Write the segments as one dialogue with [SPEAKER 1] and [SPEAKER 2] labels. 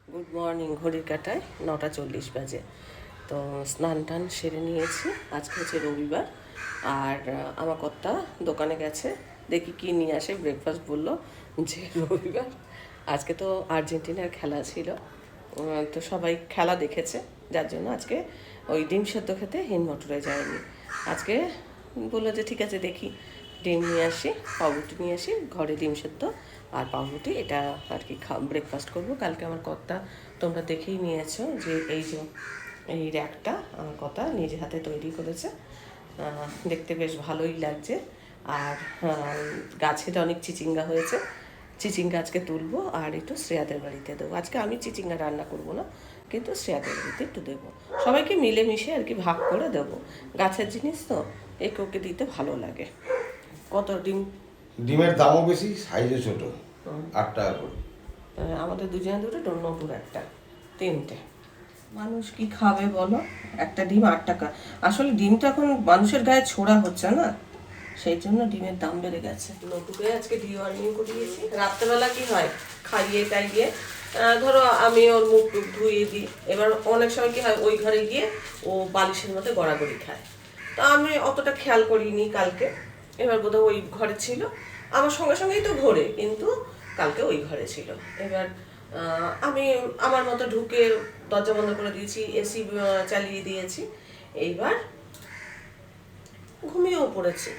[SPEAKER 1] Good morning. ঘড়ির কাঁটায় 9:40 বাজে। তো স্নান টান সেরে নিয়েছি। আজকে হচ্ছে রবিবার। আর আমার কর্তা দোকানে গেছে, দেখি কি নিয়ে আসে। ব্রেকফাস্ট বললো যে রবিবার আজকে তো আর্জেন্টিনার খেলা ছিল, তো সবাই খেলা দেখেছে, যার জন্য আজকে ওই ডিম সেদ্ধ খেতে হিন্দমটরে যায়নি। আজকে বললো যে ঠিক আছে, দেখি ডিম নিয়ে আসি, পাউরুটি নিয়ে আসি, ঘরে ডিম সেদ্ধ আর পাউরুটি, এটা আর কি ব্রেকফাস্ট করবো। কালকে আমার কর্তা তোমরা দেখেই নিয়েছো যে এই র্যাকটা আমার কর্তা নিজে হাতে তৈরি করেছে। দেখতে বেশ ভালোই লাগছে। আর গাছের অনেক চিচিঙ্গা হয়েছে, চিচিঙ্গা আজকে তুলবো আর একটু শ্রেয়াদের বাড়িতে দেবো। আজকে আমি চিচিঙ্গা রান্না করব না, কিন্তু শ্রেয়াদের বাড়িতে একটু দেবো। সবাইকে মিলেমিশে আর কি ভাগ করে দেবো। গাছের জিনিস তো একে ওকে দিতে ভালো লাগে। কত
[SPEAKER 2] ডিমের দামও বেশি, সাইজও ছোট, 8 টাকা করে।
[SPEAKER 1] আমাদের দুজনে দুটো, নটুর একটা, 3টে। মানুষ কি খাবে বলো? একটা ডিম 8 টাকা। আসলে ডিমটা এখন মানুষের গায়ে ছোড়া হচ্ছে না, সেই জন্য ডিমের দাম বেড়ে গেছে। নটুকে আজকে ডিওয়ার্মিং করিয়েছি। রাত্রেবেলা কি হয়, খাইয়ে টাইয়ে ধরো আমি ওর মুখ টুক ধুয়ে দিই। এবার অনেক সময় কি হয়, ওই ঘরে গিয়ে ও বালিশের মধ্যে গড়াগড়ি খায়। তা আমি অতটা খেয়াল করিনি কালকে। এবার বোধহয় ওই ঘরে ছিল, আমার সঙ্গে সঙ্গেই তো ঘোরে, কিন্তু কালকে ওই ঘরে ছিল। এবার আমি আমার মতো ঢুকে দরজা বন্ধ করে দিয়েছি, এসি চালিয়ে দিয়েছি। এইবার ঘুমিয়েও পড়েছি।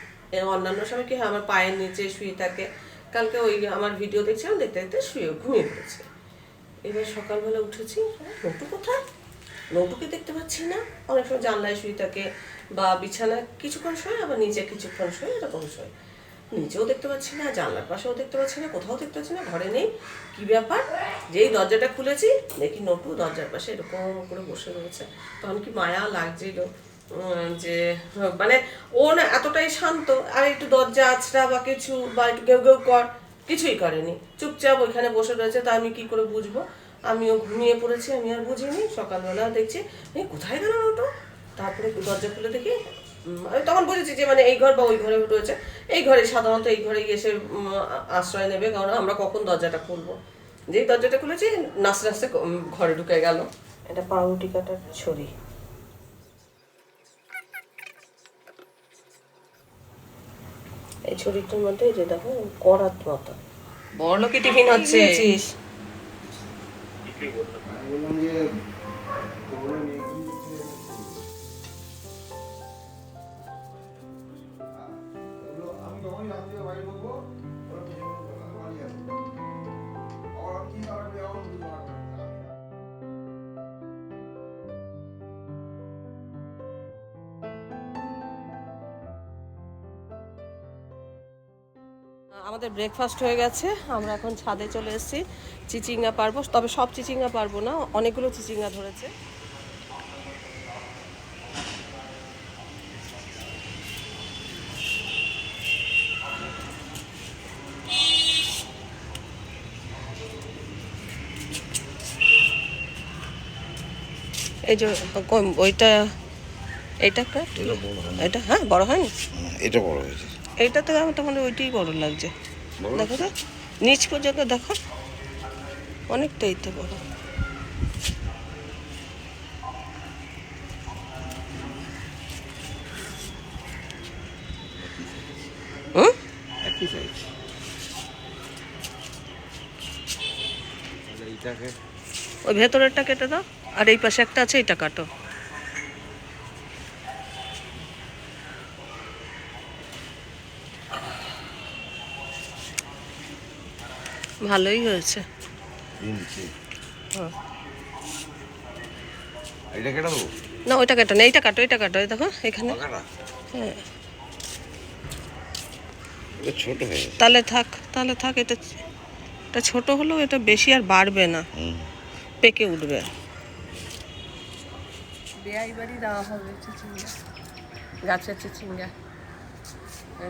[SPEAKER 1] অন্যান্য সময় কি হয়, আমার পায়ের নিচে শুয়ে থাকে। কালকে ওই আমার ভিডিও দেখছিলাম, দেখতে দেখতে ঘুমিয়ে পড়েছে। এবার সকালবেলা উঠেছি, নটু কোথায়? নটুকে দেখতে পাচ্ছি না। অনেক সময় জানলায় শুয়ে থাকে বা বিছানায় কিছুক্ষণ শোয়, আবার নিচে কিছুক্ষণ শোয়, এরকম শোয়। নিচেও দেখতে পাচ্ছি না, জানলার পাশেও দেখতে পাচ্ছি না, কোথাও দেখতে পাচ্ছি না, ঘরে নেই। কি ব্যাপার? যেই দরজাটা খুলেছি, দেখি নটু দরজার পাশে এরকম করে বসে রয়েছে। তখন কি মায়া লাগছিল যে মানে ও না এতটাই শান্ত, আর একটু দরজা আছড়া বা কিছু বা একটু কেউ কেউ কর, কিছুই করেনি, চুপচাপ ওইখানে বসে রয়েছে। তা আমি কি করে বুঝবো? আমিও ঘুমিয়ে পড়েছি, আমি আর বুঝিনি। সকালবেলা দেখছি কোথায় গেল নটু। তারপরে দরজা খুলে দেখি, আমি তখন বুঝেছি যে মানে এই ঘর বা ওই ঘরে রয়েছে। এই ঘরে সাধারণত এই ঘরে এসে আশ্রয় নেবে, কারণ আমরা কখন দরজাটা খুলবো। যেই দরজাটা খুলেছি, নাচতে নাচতে ঘরে ঢুকে গেল। এটা পাউরুটি কাটার ছড়ি। এই ছড়িটার মধ্যে যে দেখো করাত মতো বড় লোকে টিফিন হচ্ছে। আমাদের ব্রেকফাস্ট হয়ে গেছে, আমরা এখন ছাদে চলে এসেছি। চিচিঙ্গা পারবো, তবে সব চিচিঙ্গা পারবো না, অনেকগুলো চিচিঙ্গা ধরেছে। এই যে ওইটা, এইটা এটা হ্যাঁ বড় হয়নি,
[SPEAKER 2] এটা বড় হয়েছে।
[SPEAKER 1] এইটা থেকে আমার তো মানে ওইটাই বড় লাগছে। দেখো তো নিচ পর্যন্ত দেখো, অনেকটাই তো বড়। ওই ভেতরেরটা কেটে দাও, আর এই পাশে একটা আছে, এটা কাটো। ভালোই হয়েছে। না ওইটা কাটো না, এইটা কাটো, এটা কাটো। দেখো এখানে, হ্যাঁ
[SPEAKER 2] ছোট হয়ে
[SPEAKER 1] তাহলে থাক, তাহলে থাক। এটা ছোট হলেও এটা বেশি আর বাড়বে না, পেকে উঠবে। বেয়াই বাড়ি দেওয়া হবে চিচিঙ্গা, গাছের চিচিঙ্গা।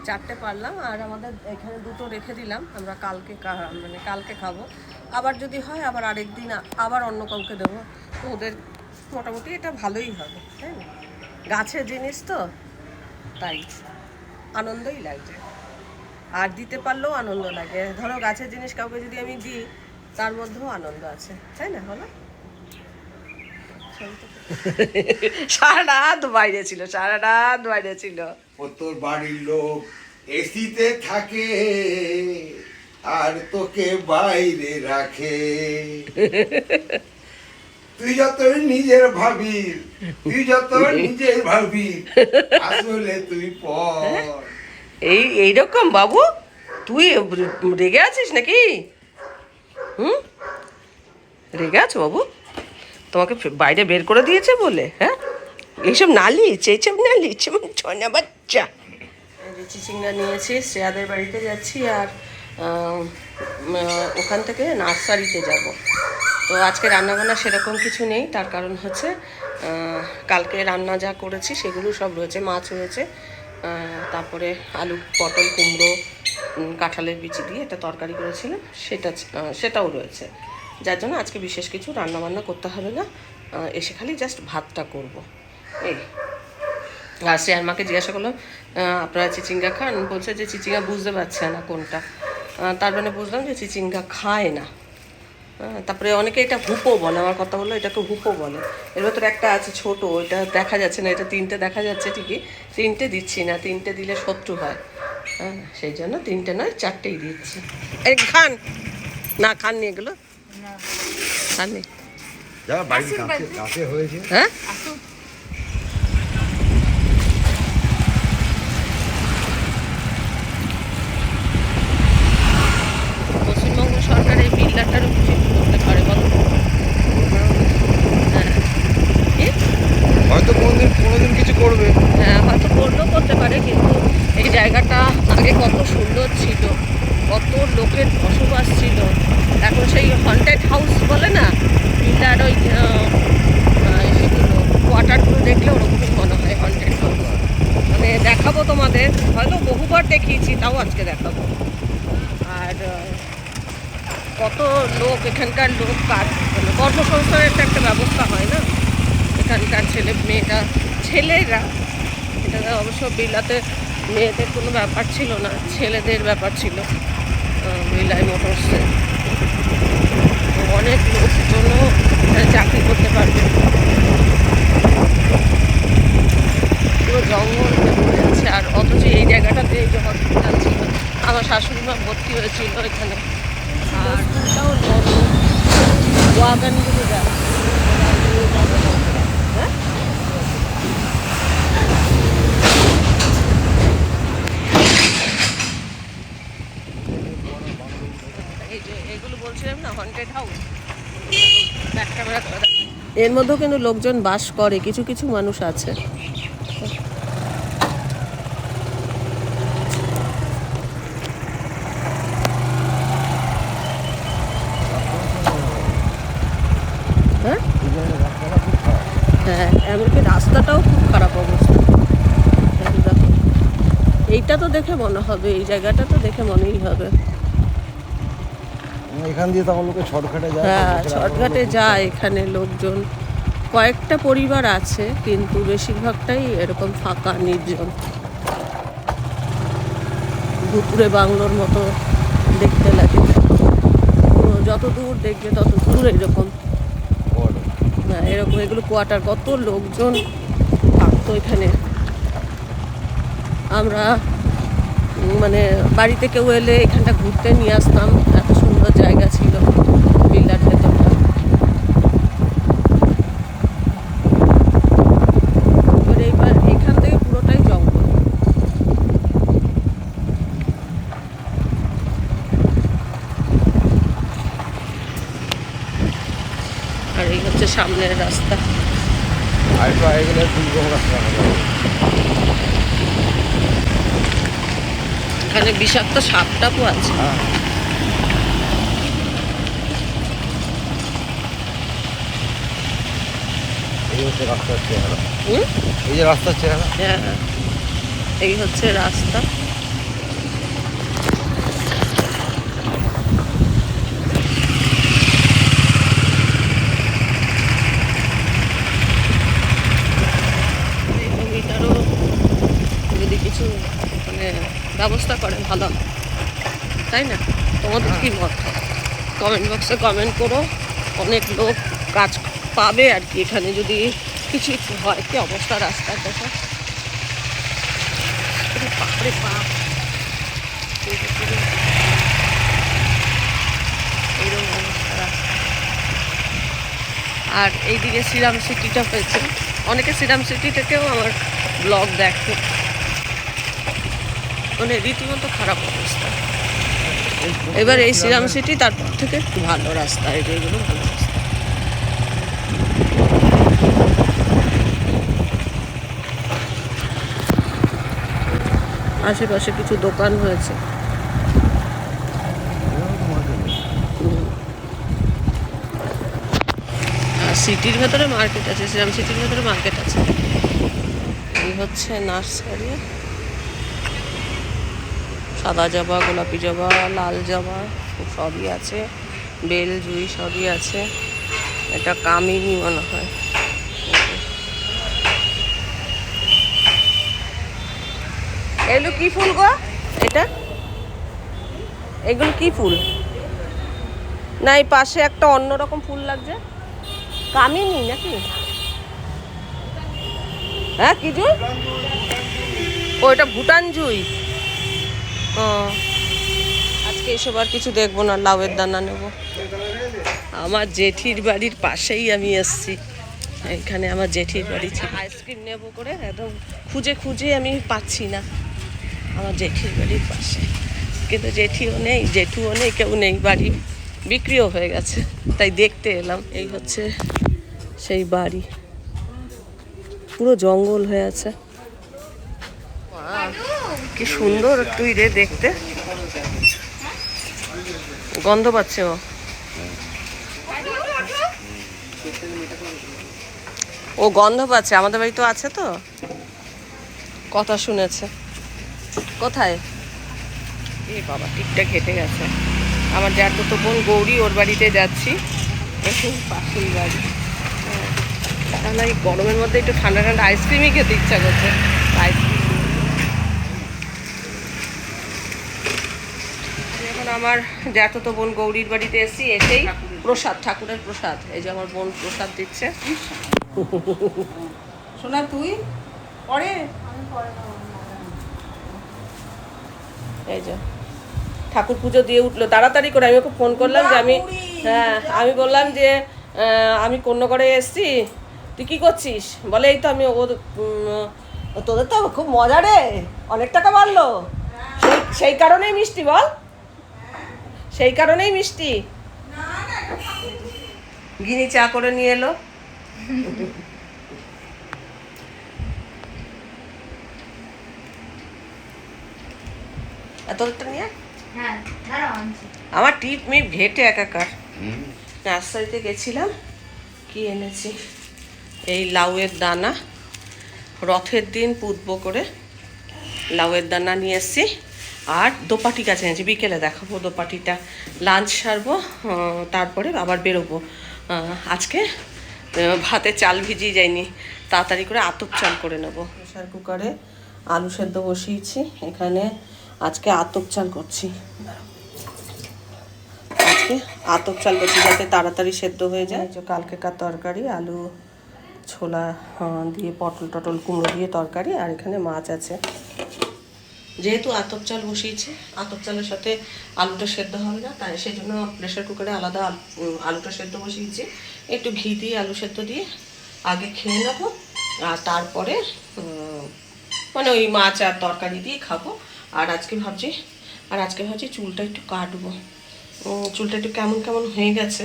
[SPEAKER 1] 4টে পারলাম, আর আমাদের এখানে 2টো রেখে দিলাম, আমরা কালকে খাবো। আবার যদি হয় আবার আরেকদিন আবার অন্য কাউকে দেবো। তো ওদের মোটামুটি এটা ভালোই হবে, তাই না? গাছের জিনিস তো, তাই আনন্দই লাগছে। আর দিতে পারলেও আনন্দ লাগে। ধরো গাছের জিনিস কাউকে যদি আমি দিই, তার মধ্যেও আনন্দ আছে, তাই না বলো? সারা রাত বাইরে ছিল, সারা রাত বাইরে ছিল।
[SPEAKER 2] ও তোর বাড়ির লোক এসিতে থাকে আর তোকে বাইরে রাখে। তুই যত নিজের ভাবি, আসলে তুই পর।
[SPEAKER 1] এইরকম বাবু, তুই রেগে আছিস নাকি? রেগে আছো বাবু? তোমাকে বাইরে বের করে দিয়েছে বলে? হ্যাঁ, এইসব নালিচ, ছনা বাচ্চা। চিচিঙ্গা নিয়েছি, শ্রেয়াদের বাড়িতে যাচ্ছি, আর ওখান থেকে নার্সারিতে যাব। তো আজকে রান্নাবান্না সেরকম কিছু নেই, তার কারণ হচ্ছে কালকে রান্না যা করেছি সেগুলো সব রয়েছে। মাছ রয়েছে, তারপরে আলু, পটল, কুমড়ো, কাঁঠালের বিচি দিয়ে একটা তরকারি করেছিলাম, সেটাও রয়েছে। যার জন্য আজকে বিশেষ কিছু রান্নাবান্না করতে হবে না, এসে খালি জাস্ট ভাতটা করব। এই আর শ্রেয়ার মাকে জিজ্ঞাসা করলাম আপনারা চিচিঙ্গা খান? বলছে যে চিচিঙ্গা বুঝতে পারছে না কোনটা। তার মানে বুঝলাম যে চিচিঙ্গা খায় না। তারপরে অনেকে এটা হুপো বলে, আমার কথা হলো এটাকে হুপো বলে। এর ভেতরে একটা আছে ছোট, এটা দেখা যাচ্ছে না, এটা 3টে দেখা যাচ্ছে ঠিকই, 3টে দিচ্ছি না, 3টে দিলে শত্রু হয়। হ্যাঁ, সেই জন্য 3টে নয় 4টেই দিচ্ছি। এই খান না, খাননি এগুলো, খাননি? হ্যাঁ, পশ্চিমবঙ্গ সরকার এই বিল্ডারটারও কিছু করতে পারে বলো? হ্যাঁ,
[SPEAKER 2] হয়তো কোনোদিন কিছু করবে।
[SPEAKER 1] হ্যাঁ, হয়তো করলেও করতে পারে, কিন্তু এই জায়গাটা আগে কত সুন্দর ছিল, কত লোকের বসবাস ছিল। এখন সেই হন্টেড হাউস বলে না, বিল্ডার ওই সেগুলো কোয়ার্টারগুলো দেখলে ওরকমই মনে হয় হন্টেড হাউস। মানে দেখাবো তোমাদের, হয়তো বহুবার দেখিয়েছি, তাও আজকে দেখাবো। আর কত লোক, এখানকার লোক কাজ, মানে কর্মসংস্থানের একটা ব্যবস্থা হয় না এখানকার ছেলেরা। এটা অবশ্য বিলাতে মেয়েদের কোনো ব্যাপার ছিল না, ছেলেদের ব্যাপার ছিল। বিলাই মোটরসে অনেক লোকজন চাকরি করতে পারবে। পুরো জঙ্গল ভরে আছে, আর অথচ এই জায়গাটাতে এই যে হসপিটাল ছিল, আমার শাশুড়ি মা ভর্তি হয়েছিল এখানে। আর ওটাও বড়, ওয়াগানগুলো যায়। হ্যাঁ, এই যে এগুলো বলছিলাম না হন্টেড হাউস, ব্যাক ক্যামেরা করে। এর মধ্যেও কিন্তু লোকজন বাস করে, কিছু কিছু মানুষ আছে। হ্যাঁ, হ্যাঁ, এমনকি রাস্তাটাও খুব খারাপ অবস্থা। দেখো, এইটা তো দেখে মনে হবে, এই জায়গাটা তো দেখে মনেই হবে।
[SPEAKER 2] এখান দিয়ে তখন লোকে শর্টকাটে যায়।
[SPEAKER 1] হ্যাঁ, শর্টকাটে যায়। এখানে লোকজন কয়েকটা পরিবার আছে, কিন্তু বেশিরভাগটাই এরকম ফাঁকা, নির্জন। ভুতুড়ে বাংলোর মতো দেখতে লাগে, যত দূর দেখবে তত দূর এরকম। হ্যাঁ, এরকম এগুলো কোয়ার্টার, কত লোকজন থাকতো এখানে। আমরা মানে বাড়িতে কেউ এলে এখানটা ঘুরতে নিয়ে আসতাম, এত সুন্দর জায়গা ছিল বিল্ডার ভেতরটা। এইবার এখান থেকে পুরোটাই জঙ্গল। আর এই হচ্ছে সামনের রাস্তা। এখানে বিষাক্ত সাপ টাপও আছে।
[SPEAKER 2] এই হচ্ছে রাস্তার চেহারা। এই যে রাস্তার চেহারা।
[SPEAKER 1] হ্যাঁ, এই হচ্ছে রাস্তা। এই জমিটারও যদি কিছু মানে ব্যবস্থা করে ভালো। তাই না? তোমাদের কি মত? কমেন্ট বক্সে কমেন্ট করো। অনেক লোক কাজ পাবে আর কি এখানে যদি কিছু একটু হয়। কি অবস্থা রাস্তার দেখো, বাপরে বাপ, এইরকম অবস্থা রাস্তা। আর এইদিকে শ্রীরাম সিটিটা হয়েছে, অনেকে শ্রীরাম সিটি থেকেও আমার ব্লগ দেখে, মানে রীতিমতো খারাপ অবস্থা। এবার এই শ্রীরাম সিটি তারপর থেকে একটু ভালো রাস্তা, এগুলো ভালো রাস্তা। আশেপাশে কিছু দোকান হয়েছে। আর সিটির ভেতরে মার্কেট আছে, শ্রীরাম সিটির ভেতরে মার্কেট আছে। এই হচ্ছে নার্সারি, সাদা জবা, গোলাপি জবা, লাল জবা সবই আছে, বেল জুঁই সবই আছে। এটা কামিনী মনে হয়। এগুলো কি ফুল গো? এটা এগুলো কি ফুল? না এই পাশে একটা অন্যরকম ফুল লাগছে, কামিনী নাকি? হ্যাঁ কি জুঁই? ওইটা ভুটান জুঁই। ও আজকে এসব আর কিছু দেখবো না, লাউয়ের দানা নেব। আমার জেঠির বাড়ির পাশেই আমি এসছি, এখানে আমার জেঠির বাড়ি ছিল। আইসক্রিম নেব করে একদম খুঁজে খুঁজে আমি পাচ্ছি না, আমার জেঠির বাড়ির পাশে। কিন্তু জেঠিও নেই, জেঠুও নেই, কেউ নেই, বাড়ি বিক্রিও হয়ে গেছে, তাই দেখতে এলাম। এই হচ্ছে সেই বাড়ি, পুরো জঙ্গল হয়ে আছে। কি সুন্দর তুই রে দেখতে, গন্ধ পাচ্ছে ও। ও গন্ধ পাচ্ছে, আমাদের বাড়ি তো আছে, তো কথা শুনেছে। কোথায়? এ বাবা, টিকটা কেটে গেছে। আমার জ্যাঠতো তো বোন গৌরী, ওর বাড়িতে যাচ্ছি, পাশেই বাড়ি। তাহলে এই গরমের মধ্যে একটু ঠান্ডা ঠান্ডা আইসক্রিমই খেতে ইচ্ছা করছে। আইসক্রিম এখন আমার জ্যাঠতো বোন গৌরীর বাড়িতে এসেছি, এসেই প্রসাদ, ঠাকুরের প্রসাদ। এই যে আমার বোন প্রসাদ দিচ্ছে।
[SPEAKER 3] শোনা তুই পরে
[SPEAKER 1] এই যে ঠাকুর পুজো দিয়ে উঠলো তাড়াতাড়ি করে। আমি ওকে ফোন করলাম যে আমি, হ্যাঁ আমি বললাম যে আমি কন্যাগড়ে এসছি, তুই কী করছিস? বলে এই তো আমি তোদের তো খুব মজা রে, অনেক টাকা বাড়লো, সেই কারণেই মিষ্টি, বল সেই কারণেই মিষ্টি। গিনি চা করে নিয়ে এলো। তোদেরটা নিয়ে আমার টিপ মিপ ঘেটে একাকার। নার্সারিতে গেছিলাম, কি এনেছি? এই লাউয়ের দানা, রথের দিন পুতবো করে লাউয়ের দানা নিয়ে এসেছি। আর দোপাটি গাছ এনেছি, বিকেলে দেখাবো দোপাটিটা। লাঞ্চ সারবো, তারপরে আবার বেরোবো। আজকে ভাতে চাল ভিজিয়ে যায়নি, তাড়াতাড়ি করে আতপ চাল করে নেবো। প্রেশার কুকারে আলু সেদ্ধ বসিয়েছি, এখানে আজকে আতপ চাল করছি। আজকে আতপ চাল করছি যাতে তাড়াতাড়ি সেদ্ধ হয়ে যায়। যে কালকেকার তরকারি, আলু ছোলা দিয়ে, পটল টটল কুমড়ো দিয়ে তরকারি, আর এখানে মাছ আছে। যেহেতু আতপ চাল বসিয়েছি, আতপ চালের সাথে আলুটা সেদ্ধ হবে না, তাই সেই জন্য প্রেশার কুকারে আলাদা আলুটা সেদ্ধ বসিয়েছি। একটু ঘি দিয়ে আলু সেদ্ধ দিয়ে আগে খেয়ে নেবো, আর তারপরে মানে ওই মাছ আর তরকারি দিয়ে খাবো। আর আজকে ভাবছি চুলটা একটু কাটবো। চুলটা একটু কেমন কেমন হয়ে গেছে,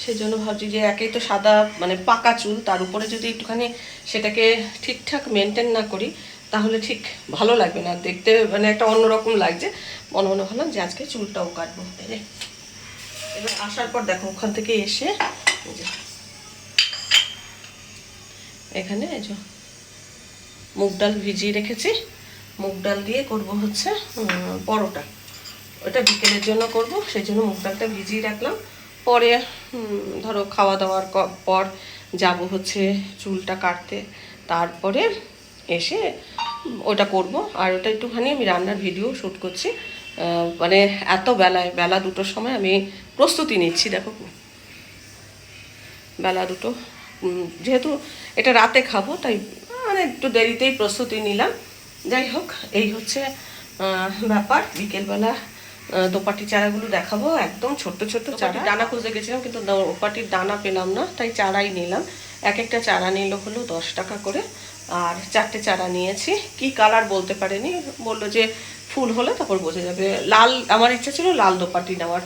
[SPEAKER 1] সেই জন্য ভাবছি যে একেই তো সাদা মানে পাকা চুল, তার উপরে যদি একটুখানি সেটাকে ঠিকঠাক মেনটেন না করি তাহলে ঠিক ভালো লাগবে না দেখতে, মানে একটা অন্যরকম লাগছে। মনে ভাবলাম যে আজকে চুলটাও কাটবো। এবার আসার পর দেখো, ওখান থেকে এসে এখানে এই যে মুগ ডাল ভিজিয়ে রেখেছি, মুগ ডাল দিয়ে করব হচ্ছে পরোটা। ওটা বিকেলের জন্য করব, সেই জন্য মুগ ডালটা ভিজিয়ে রাখলাম। পরে ধরো খাওয়া দাওয়ার পর যাব হচ্ছে চুলটা কাটতে, তারপরে এসে ওটা করব। আর ওটা একটুখানি আমি রান্নার ভিডিও শ্যুট করছি, মানে এত বেলা 2টোর সময় আমি প্রস্তুতি নিচ্ছি। দেখো বেলা 2টো, যেহেতু এটা রাতে খাবো তাই মানে একটু দেরিতেই প্রস্তুতি নিলাম। যাই হোক, এই হচ্ছে ব্যাপার। বিকেলবেলা দোপাটি চারাগুলো দেখাবো, একদম ছোট্ট ছোট্ট চারা। দানা খুঁজতে গেছিলাম কিন্তু দোপাটির দানা পেলাম না, তাই চারাই নিলাম। এক একটা চারা নিল হলো 10 টাকা করে, আর 4টে চারা নিয়েছি। কি কালার বলতে পারেনি, বললো যে ফুল হলে তারপর বোঝা যাবে। লাল, আমার ইচ্ছা ছিল লাল দোপাটি নেওয়ার।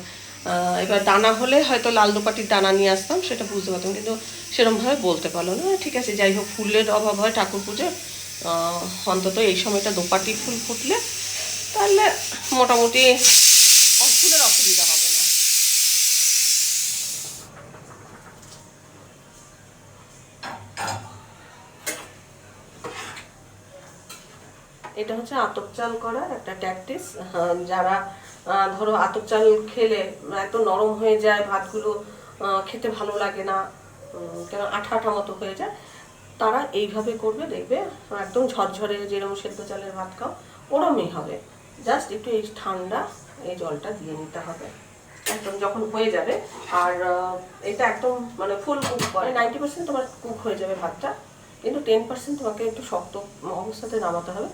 [SPEAKER 1] এবার দানা হলে হয়তো লাল দোপাটির দানা নিয়ে আসতাম, সেটা বুঝতে পারতাম, কিন্তু সেরকমভাবে বলতে পারলো না। ঠিক আছে, যাই হোক, ফুলের অভাব হয় ঠাকুর পুজো, অন্তত এই সময়টা দোপাটি ফুল ফুটলে তাহলে মোটামুটি ফুলের অসুবিধা হবে না। এটা হচ্ছে আতপ চাল করার একটা ট্যাকটিস। যারা ধরো আতপ চাল খেলে একদম নরম হয়ে যায়, ভাতগুলো খেতে ভালো লাগে না, কেন আঠা আঠা মতো হয়ে যায়, তারা এইভাবে করবে, দেখবে একদম ঝরঝরে যেরকম সেদ্ধ চালের ভাত খাও ওরমই হবে। জাস্ট একটু এই ঠান্ডা এই জলটা দিয়ে নিতে হবে একদম যখন হয়ে যাবে। আর এটা একদম মানে ফুল কুক করে 90% তোমার কুক হয়ে যাবে ভাতটা, কিন্তু 10% তোমাকে একটু শক্ত অবস্থাতে নামাতে হবে।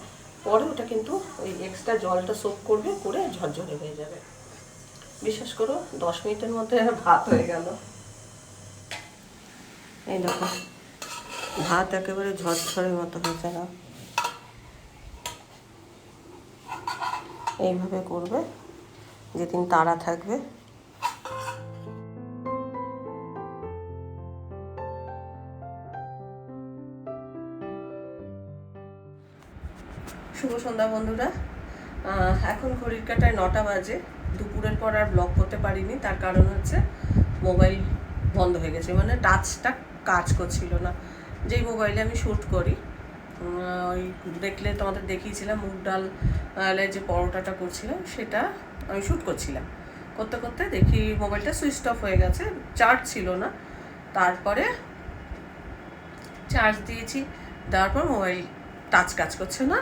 [SPEAKER 1] পরে ওটা কিন্তু ওই এক্সট্রা জলটা সোক করবে, করে ঝরঝরে হয়ে যাবে। বিশ্বাস করো 10 মিনিটের মধ্যে ভাত হয়ে গেল। এই দেখো, ভাত একেবারে ঝরঝরের মতো হয়েছে না। এইভাবে করবে যেদিন তাড়া থাকবে। শুভ সন্ধ্যা বন্ধুরা। এখন ঘড়ির কাঁটায় 9টা বাজে। দুপুরের পর আর ব্লগ করতে পারিনি, তার কারণ হচ্ছে মোবাইল বন্ধ হয়ে গেছে, মানে টাচটা কাজ করছিল না। যেই মোবাইলে আমি শ্যুট করি, ওই দেখলে তোমাদের দেখিয়েছিলাম মুগ ডালের যে পরোটাটা করছিলাম, সেটা আমি শ্যুট করছিলাম। করতে করতে দেখি মোবাইলটা সুইচ অফ হয়ে গেছে, চার্জ ছিল না। তারপরে চার্জ দিয়েছি, দেওয়ার পর মোবাইল টাচ কাজ করছে না,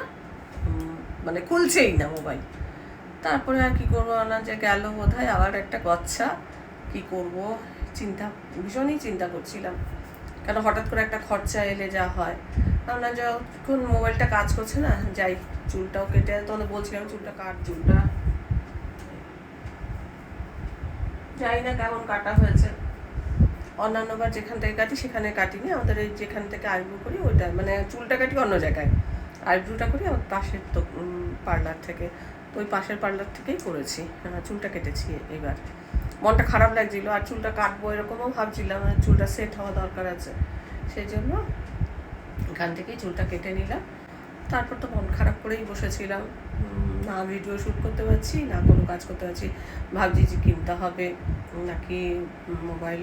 [SPEAKER 1] মানে খুলছেই না মোবাইল। তারপরে আর কি করবো না, যে গেল বোধহয় আবার একটা গচ্ছা, কি করব ভীষণই চিন্তা করছিলাম, কেন হঠাৎ করে একটা খরচা এলে যা হয়। আমরা যখন মোবাইলটা কাজ করছে না, যাই চুলটাও কেটে, তোমাদের বলছিলাম চুলটা চুলটা জানি না কেমন কাটা হয়েছে। অন্যান্যবার যেখান থেকে কাটি সেখানে কাটিনি, আমাদের এই যেখান থেকে আইব্রু করি ওইটা, মানে চুলটা কাটি অন্য জায়গায়, আইব্রুটা করি আমার পাশের তো পার্লার থেকে, তো ওই পাশের পার্লার থেকেই করেছি। চুলটা কেটেছি এবার, মনটা খারাপ লাগছিল, আর চুলটা কাটবো এরকমও ভাবছিলাম, চুলটা সেট হওয়া দরকার আছে, সেই জন্য এখান থেকেই চুলটা কেটে নিলাম। তারপর তো মন খারাপ করেই বসেছিলাম, না ভিডিও শ্যুট করতে পারছি না কোনো কাজ করতে পারছি। ভাবছি যে কিনতে হবে নাকি মোবাইল,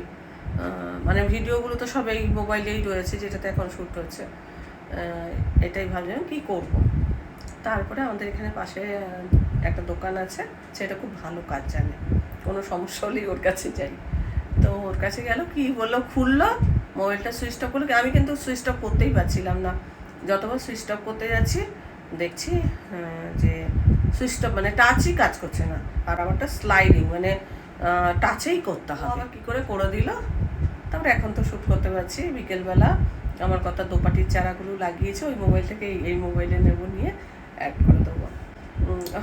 [SPEAKER 1] মানে ভিডিওগুলো তো সব এই মোবাইলেই রয়েছে যেটাতে এখন শ্যুট হচ্ছে, এটাই ভাবলাম কী করব। তারপরে আমাদের এখানে পাশে একটা দোকান আছে, সেটা খুব ভালো কাজ জানে, কোনো সমস্যা হলেই ওর কাছে যাই। তো ওর কাছে গেল, কি বললো, খুললো মোবাইলটা সুইচ অফ করলো। আমি কিন্তু সুইচ অফ করতেই পারছিলাম না, যতবার সুইচ অফ করতে যাচ্ছি দেখছি যে সুইচ অফ মানে টাচই কাজ করছে না, আর আমারটা স্লাইডিং, মানে টাচেই করতে হবে। কী করে দিল। তারপরে এখন তো শ্যুট করতে পারছি। বিকেলবেলা আমার কথা দোপাটির চারাগুলো লাগিয়েছে, ওই মোবাইল থেকে এই মোবাইলে নেব, নিয়ে অ্যাড করে দেবো,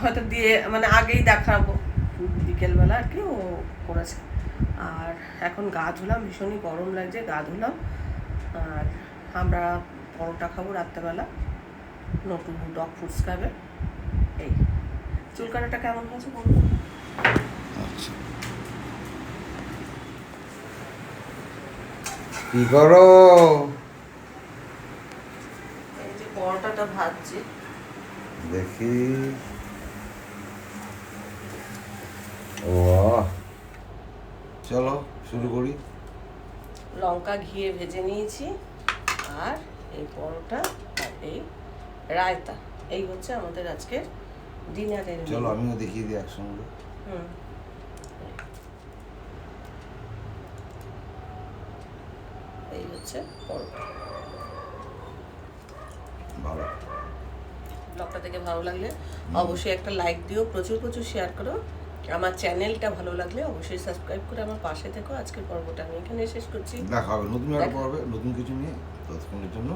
[SPEAKER 1] হয়তো দিয়ে মানে আগেই দেখাবো। বিকেলবেলা আর কি ও করেছে। আর এখন গা ধুলাম, ভীষণই গরম লাগছে, গা ধুলাম। আর আমরা পরোটা খাবো রাত্রেবেলা, নটু ডগ ফুডস খাবে। এই চুল কাটাটা কেমন হয়েছে বলবো?
[SPEAKER 2] কি করো?
[SPEAKER 1] এই যে পরোটাটা ভাজছি,
[SPEAKER 2] দেখি। ও, চলো শুরু করি।
[SPEAKER 1] লঙ্কা ঘিয়ে ভেজে নিয়েছি, আর এই পরোটা আর এই রায়তা, এই হচ্ছে আমাদের আজকের ডিনারের।
[SPEAKER 2] চলো আমিও দেখিয়ে দিই একসঙ্গে।
[SPEAKER 1] এই হচ্ছে পরোটা।
[SPEAKER 2] ভালো।
[SPEAKER 1] ব্লগটা থেকে ভালো লাগলে অবশ্যই একটা লাইক দিও, প্রচুর প্রচুর শেয়ার করো। আমার চ্যানেলটা ভালো লাগলে অবশ্যই সাবস্ক্রাইব করে আমার পাশে থেকো। আজকের পর্বটা আমি এখানে শেষ করছি।
[SPEAKER 2] দেখা হবে নতুন একটা পর্বে নতুন কিছু নিয়ে, ততক্ষণের জন্য